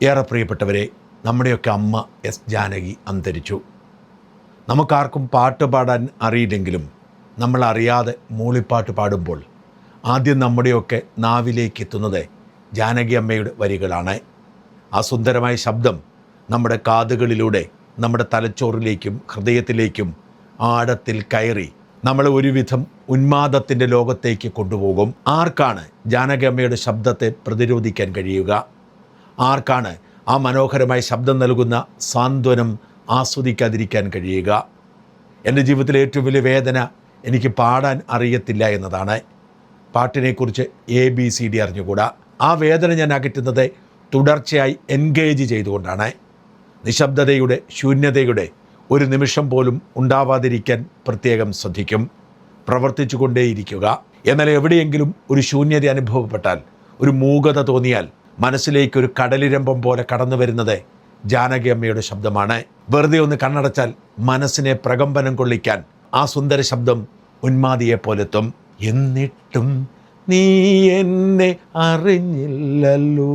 ഏറെ പ്രിയപ്പെട്ടവരെ, നമ്മുടെയൊക്കെ അമ്മ എസ് ജാനകി അന്തരിച്ചു. നമുക്കാർക്കും പാട്ട് പാടാൻ അറിയില്ലെങ്കിലും നമ്മളറിയാതെ മൂളിപ്പാട്ട് പാടുമ്പോൾ ആദ്യം നമ്മുടെയൊക്കെ നാവിലേക്ക് എത്തുന്നത് ജാനകി അമ്മയുടെ വരികളാണ്. ആ സുന്ദരമായ ശബ്ദം നമ്മുടെ കാതുകളിലൂടെ നമ്മുടെ തലച്ചോറിലേക്കും ഹൃദയത്തിലേക്കും ആഴത്തിൽ കയറി നമ്മളെ ഒരുവിധം ഉന്മാദത്തിൻ്റെ ലോകത്തേക്ക് കൊണ്ടുപോകും. ആർക്കാണ് ജാനകി അമ്മയുടെ ശബ്ദത്തെ പ്രതിരോധിക്കാൻ കഴിയുക? ആർക്കാണ് ആ മനോഹരമായ ശബ്ദം നൽകുന്ന സാന്ത്വനം ആസ്വദിക്കാതിരിക്കാൻ കഴിയുക? എൻ്റെ ജീവിതത്തിലെ ഏറ്റവും വലിയ വേദന എനിക്ക് പാടാൻ അറിയത്തില്ല എന്നതാണ്. പാട്ടിനെക്കുറിച്ച് ABCD അറിഞ്ഞുകൂടാ. ആ വേദന ഞാൻ അകറ്റുന്നത് തുടർച്ചയായി എൻഗേജ് ചെയ്തുകൊണ്ടാണ്. നിശബ്ദതയുടെ, ശൂന്യതയുടെ ഒരു നിമിഷം പോലും ഉണ്ടാവാതിരിക്കാൻ പ്രത്യേകം ശ്രദ്ധിക്കും. പ്രവർത്തിച്ചു കൊണ്ടേയിരിക്കുക. എന്നാൽ എവിടെയെങ്കിലും ഒരു ശൂന്യത അനുഭവപ്പെട്ടാൽ, ഒരു മൂകത തോന്നിയാൽ മനസ്സിലേക്കൊരു കടലിരമ്പം പോലെ കടന്നു വരുന്നത് ജാനകി അമ്മയുടെ ശബ്ദമാണ്. വെറുതെ ഒന്ന് കണ്ണടച്ചാൽ മനസ്സിനെ പ്രകമ്പനം കൊള്ളിക്കാൻ ആ സുന്ദര ശബ്ദം ഉന്മാദിയെ പോലെത്തും. എന്നിട്ടും നീ എന്നെ അറിഞ്ഞില്ലല്ലോ,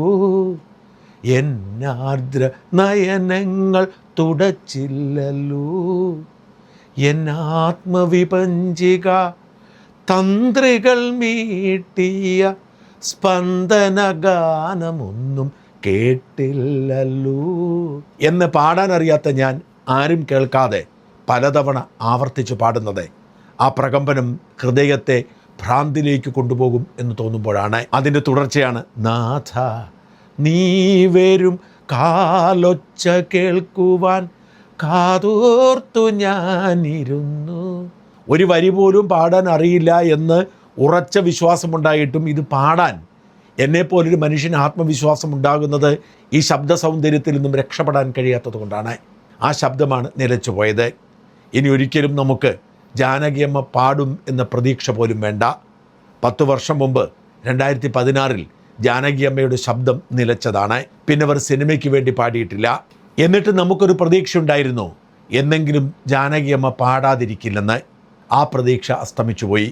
എന്നാർദ്ര നയനങ്ങൾ തുടച്ചില്ലല്ലോ, എന്നാത്മവിപഞ്ചിക തന്ത്രികൾ മീട്ടിയ സ്പന്ദനഗാനമൊന്നും കേട്ടില്ലല്ലോ എന്ന് പാടാനറിയാത്ത ഞാൻ ആരും കേൾക്കാതെ പലതവണ ആവർത്തിച്ച് പാടുന്നത് ആ പ്രകമ്പനം ഹൃദയത്തെ ഭ്രാന്തിലേക്ക് കൊണ്ടുപോകും എന്ന് തോന്നുമ്പോഴാണ്. അതിൻ്റെ തുടർച്ചയാണ് നാഥ നീ വരും കാലൊച്ച കേൾക്കുവാൻ കാതോർത്തു ഞാനിരുന്നു. ഒരു വരി പോലും പാടാൻ അറിയില്ല എന്ന് ഉറച്ച വിശ്വാസമുണ്ടായിട്ടും ഇത് പാടാൻ എന്നെപ്പോലൊരു മനുഷ്യന് ആത്മവിശ്വാസം ഉണ്ടാകുന്നത് ഈ ശബ്ദ സൗന്ദര്യത്തിൽ നിന്നും രക്ഷപ്പെടാൻ കഴിയാത്തത് കൊണ്ടാണ്. ആ ശബ്ദമാണ് നിലച്ചു പോയത്. ഇനി ഒരിക്കലും നമുക്ക് ജാനകിയമ്മ പാടും എന്ന പ്രതീക്ഷ പോലും വേണ്ട. 10 വർഷം മുമ്പ് 2016 ജാനകിയമ്മയുടെ ശബ്ദം നിലച്ചതാണ്. പിന്നെ അവർ സിനിമയ്ക്ക് വേണ്ടി പാടിയിട്ടില്ല. എന്നിട്ട് നമുക്കൊരു പ്രതീക്ഷ ഉണ്ടായിരുന്നു, എന്നെങ്കിലും ജാനകിയമ്മ പാടാതിരിക്കില്ലെന്ന്. ആ പ്രതീക്ഷ അസ്തമിച്ചുപോയി.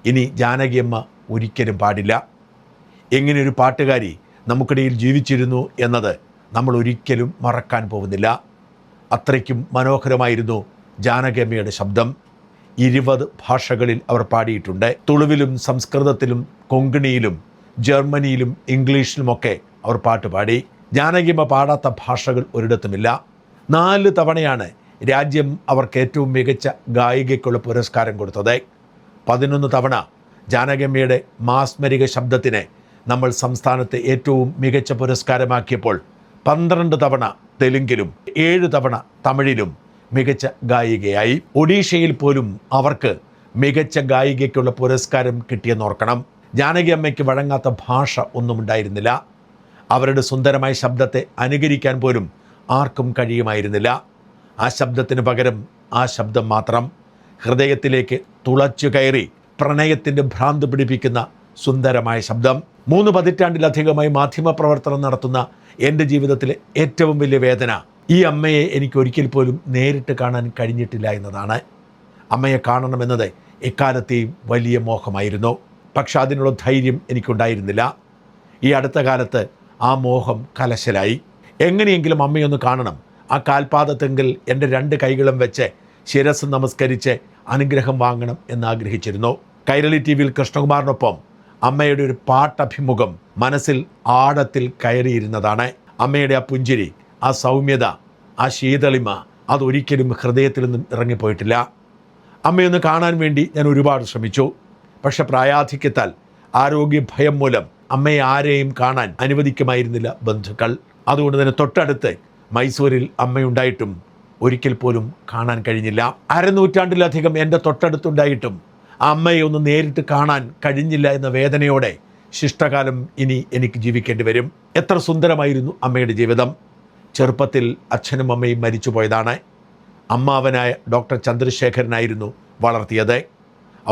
ഇനി ജാനകിയമ്മ ഒരിക്കലും പാടില്ല. എങ്ങനെയൊരു പാട്ടുകാരി നമുക്കിടയിൽ ജീവിച്ചിരുന്നു എന്നത് നമ്മൾ ഒരിക്കലും മറക്കാൻ പോകുന്നില്ല. അത്രയ്ക്കും മനോഹരമായിരുന്നു ജാനകിയമ്മയുടെ ശബ്ദം. 20 ഭാഷകളിൽ അവർ പാടിയിട്ടുണ്ട്. തുളുവിലും സംസ്കൃതത്തിലും കൊങ്കണിയിലും ജർമ്മനിയിലും ഇംഗ്ലീഷിലുമൊക്കെ അവർ പാട്ട് പാടി. ജാനകിയമ്മ പാടാത്ത ഭാഷകൾ ഒരിടത്തുമില്ല. 4 തവണയാണ് രാജ്യം അവർക്ക് ഏറ്റവും മികച്ച ഗായികയ്ക്കുള്ള പുരസ്കാരം കൊടുത്തത്. 11 തവണ ജാനകിയമ്മയുടെ മാസ്മരിക ശബ്ദത്തിന് നമ്മൾ സംസ്ഥാനത്തെ ഏറ്റവും മികച്ച പുരസ്കാരമാക്കിയപ്പോൾ 12 തവണ തെലുങ്കിലും 7 തവണ തമിഴിലും മികച്ച ഗായികയായി. ഒഡീഷയിൽ പോലും അവർക്ക് മികച്ച ഗായികയ്ക്കുള്ള പുരസ്കാരം കിട്ടിയെന്നോർക്കണം. ജാനകിയമ്മയ്ക്ക് വഴങ്ങാത്ത ഭാഷ ഒന്നും ഉണ്ടായിരുന്നില്ല. അവരുടെ സുന്ദരമായ ശബ്ദത്തെ അനുകരിക്കാൻ പോലും ആർക്കും കഴിയുമായിരുന്നില്ല. ആ ശബ്ദത്തിന് പകരം ആ ശബ്ദം മാത്രം. ഹൃദയത്തിലേക്ക് തുളച്ചു കയറി പ്രണയത്തിൻ്റെ ഭ്രാന്ത് പിടിപ്പിക്കുന്ന സുന്ദരമായ ശബ്ദം. 3 പതിറ്റാണ്ടിലധികമായി മാധ്യമപ്രവർത്തനം നടത്തുന്ന എൻ്റെ ജീവിതത്തിലെ ഏറ്റവും വലിയ വേദന ഈ അമ്മയെ എനിക്ക് ഒരിക്കൽ പോലും നേരിട്ട് കാണാൻ കഴിഞ്ഞിട്ടില്ല എന്നതാണ്. അമ്മയെ കാണണമെന്നത് എക്കാലത്തെയും വലിയ മോഹമായിരുന്നു. പക്ഷെ അതിനുള്ള ധൈര്യം എനിക്കുണ്ടായിരുന്നില്ല. ഈ അടുത്ത കാലത്ത് ആ മോഹം കലശലായി. എങ്ങനെയെങ്കിലും അമ്മയൊന്ന് കാണണം. ആ കാൽപാദത്തെങ്കിൽ എൻ്റെ 2 കൈകളും വെച്ച് ശിരസ് നമസ്കരിച്ച് അനുഗ്രഹം വാങ്ങണം എന്നാഗ്രഹിച്ചിരുന്നു. കൈരളി TV-യിൽ കൃഷ്ണകുമാറിനൊപ്പം അമ്മയുടെ ഒരു പാട്ടഭിമുഖം മനസ്സിൽ ആഴത്തിൽ കയറിയിരുന്നതാണ്. അമ്മയുടെ ആ പുഞ്ചിരി, ആ സൗമ്യത, ആ ശീതളിമ അതൊരിക്കലും ഹൃദയത്തിൽ നിന്നും ഇറങ്ങിപ്പോയിട്ടില്ല. അമ്മയൊന്ന് കാണാൻ വേണ്ടി ഞാൻ ഒരുപാട് ശ്രമിച്ചു. പക്ഷെ പ്രായാധിക്യത്താൽ, ആരോഗ്യ ഭയം മൂലം അമ്മയെ ആരെയും കാണാൻ അനുവദിക്കുമായിരുന്നില്ല ബന്ധുക്കൾ. അതുകൊണ്ട് തന്നെ തൊട്ടടുത്ത് മൈസൂരിൽ അമ്മയുണ്ടായിട്ടും ഒരിക്കൽ പോലും കാണാൻ കഴിഞ്ഞില്ല. 1/2 നൂറ്റാണ്ടിലധികം എൻ്റെ തൊട്ടടുത്തുണ്ടായിട്ടും ആ അമ്മയെ ഒന്ന് നേരിട്ട് കാണാൻ കഴിഞ്ഞില്ല എന്ന വേദനയോടെ ശിഷ്ടകാലം ഇനി എനിക്ക് ജീവിക്കേണ്ടി വരും. എത്ര സുന്ദരമായിരുന്നു അമ്മയുടെ ജീവിതം. ചെറുപ്പത്തിൽ അച്ഛനും അമ്മയും മരിച്ചു പോയതാണ്. അമ്മാവനായ ഡോക്ടർ ചന്ദ്രശേഖരനായിരുന്നു വളർത്തിയത്.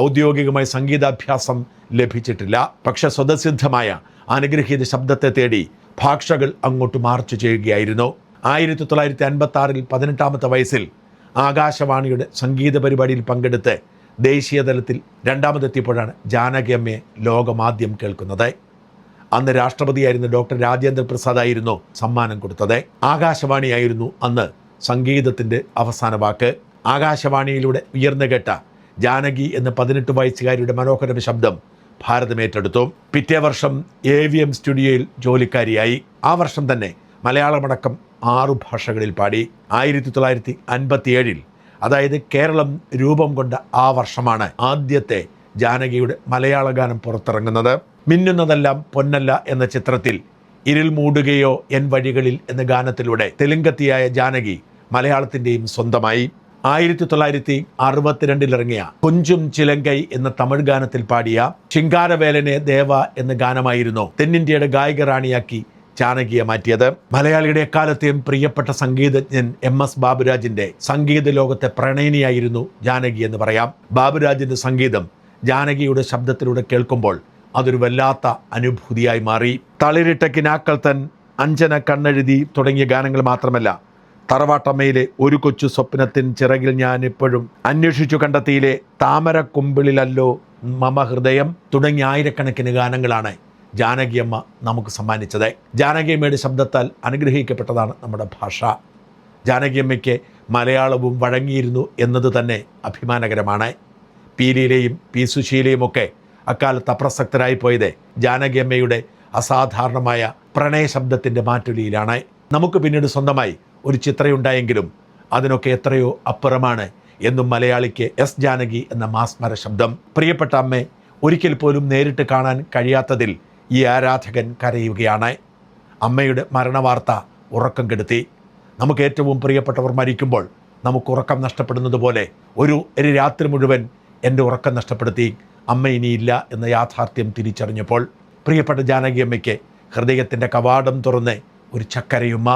ഔദ്യോഗികമായ സംഗീതാഭ്യാസം ലഭിച്ചിട്ടില്ല. പക്ഷെ സ്വതസിദ്ധമായ അനുഗ്രഹീത ശബ്ദത്തെ തേടി ഭാഷകൾ അങ്ങോട്ട് മാർച്ച് ചെയ്യുകയായിരുന്നു. 1956 18ാമത്തെ വയസ്സിൽ ആകാശവാണിയുടെ സംഗീത പരിപാടിയിൽ പങ്കെടുത്ത് ദേശീയ തലത്തിൽ 2ാമതെത്തിയപ്പോഴാണ് ജാനകിയമ്മയെ ലോകമാദ്യം കേൾക്കുന്നത്. അന്ന് രാഷ്ട്രപതിയായിരുന്ന ഡോക്ടർ രാജേന്ദ്ര പ്രസാദ് ആയിരുന്നു സമ്മാനം കൊടുത്തത്. ആകാശവാണിയായിരുന്നു അന്ന് സംഗീതത്തിൻ്റെ അവസാന വാക്ക്. ആകാശവാണിയിലൂടെ ഉയർന്നു കേട്ട ജാനകി എന്ന 18 വയസ്സുകാരിയുടെ മനോഹര ശബ്ദം ഭാരതം ഏറ്റെടുത്തു. പിറ്റേ വർഷം AVM സ്റ്റുഡിയോയിൽ ജോലിക്കാരിയായി. ആ വർഷം തന്നെ മലയാളമടക്കം 6 ഭാഷകളിൽ പാടി. 1957 അതായത് കേരളം രൂപം കൊണ്ട ആ വർഷമാണ് ആദ്യത്തെ ജാനകിയുടെ മലയാള ഗാനം പുറത്തിറങ്ങുന്നത്. മിന്നുന്നതെല്ലാം പൊന്നല്ല എന്ന ചിത്രത്തിൽ ഇരുൾ മൂടുകയോ എൻ വഴികളിൽ എന്ന ഗാനത്തിലൂടെ തെലുങ്കത്തിയായ ജാനകി മലയാളത്തിൻ്റെയും സ്വന്തമായി. 1962 ഇറങ്ങിയ കൊഞ്ചും ചിലങ്കൈ എന്ന തമിഴ് ഗാനത്തിൽ പാടിയ ശിങ്കാരവേലനെ ദേവ എന്ന ഗാനമായിരുന്നു തെന്നിന്ത്യയുടെ ഗായിക റാണിയാക്കി ജാനകിയെ മാറ്റിയത്. മലയാളിയുടെ എക്കാലത്തെയും പ്രിയപ്പെട്ട സംഗീതജ്ഞൻ MS ബാബുരാജിന്റെ സംഗീത ലോകത്തെ പ്രണയിനിയായിരുന്നു ജാനകി എന്ന് പറയാം. ബാബുരാജിന്റെ സംഗീതം ജാനകിയുടെ ശബ്ദത്തിലൂടെ കേൾക്കുമ്പോൾ അതൊരു വല്ലാത്ത അനുഭൂതിയായി മാറി. തളിരിട്ട കിനാക്കൾ തൻ, അഞ്ജന കണ്ണെഴുതി തുടങ്ങിയ ഗാനങ്ങൾ മാത്രമല്ല, തറവാട്ടമ്മയിലെ ഒരു കൊച്ചു സ്വപ്നത്തിൻ ചിറകിൽ ഞാൻ ഇപ്പോഴും, അന്വേഷിച്ചു കണ്ടെത്തിയിലെ താമര കുമ്പിളിലല്ലോ മമ ഹൃദയം തുടങ്ങിയ ആയിരക്കണക്കിന് ഗാനങ്ങളാണ് ജാനകിയമ്മ നമുക്ക് സമ്മാനിച്ചത്. ജാനകിയമ്മയുടെ ശബ്ദത്താൽ അനുഗ്രഹിക്കപ്പെട്ടതാണ് നമ്മുടെ ഭാഷ. ജാനകിയമ്മയ്ക്ക് മലയാളവും വഴങ്ങിയിരുന്നു എന്നത് തന്നെ അഭിമാനകരമാണ്. പീലിയിലെയും P. സുശീലയും ഒക്കെ അക്കാലത്ത് അപ്രസക്തരായി പോയത് ജാനകിയമ്മയുടെ അസാധാരണമായ പ്രണയ ശബ്ദത്തിൻ്റെ മാറ്റൊലിയിലാണ്. നമുക്ക് പിന്നീട് സ്വന്തമായി ഒരു ചിത്രമുണ്ടായെങ്കിലും അതിനൊക്കെ എത്രയോ അപ്പുറമാണ് എന്നും മലയാളിക്ക് S. ജാനകി എന്ന മാസ്മര ശബ്ദം. പ്രിയപ്പെട്ട അമ്മയെ ഒരിക്കൽ പോലും നേരിട്ട് കാണാൻ കഴിയാത്തതിൽ ഈ ആരാധകൻ കരയുകയാണ്. അമ്മയുടെ മരണവാർത്ത ഉറക്കം കെടുത്തി. നമുക്ക് ഏറ്റവും പ്രിയപ്പെട്ടവർ മരിക്കുമ്പോൾ നമുക്ക് ഉറക്കം നഷ്ടപ്പെടുന്നത് പോലെ ഒരു രാത്രി മുഴുവൻ എൻ്റെ ഉറക്കം നഷ്ടപ്പെടുത്തി അമ്മ ഇനിയില്ല എന്ന യാഥാർത്ഥ്യം തിരിച്ചറിഞ്ഞപ്പോൾ പ്രിയപ്പെട്ട ജാനകിയമ്മയ്ക്ക് ഹൃദയത്തിൻ്റെ കവാടം തുറന്ന് ഒരു ചക്കരയുമ്മ.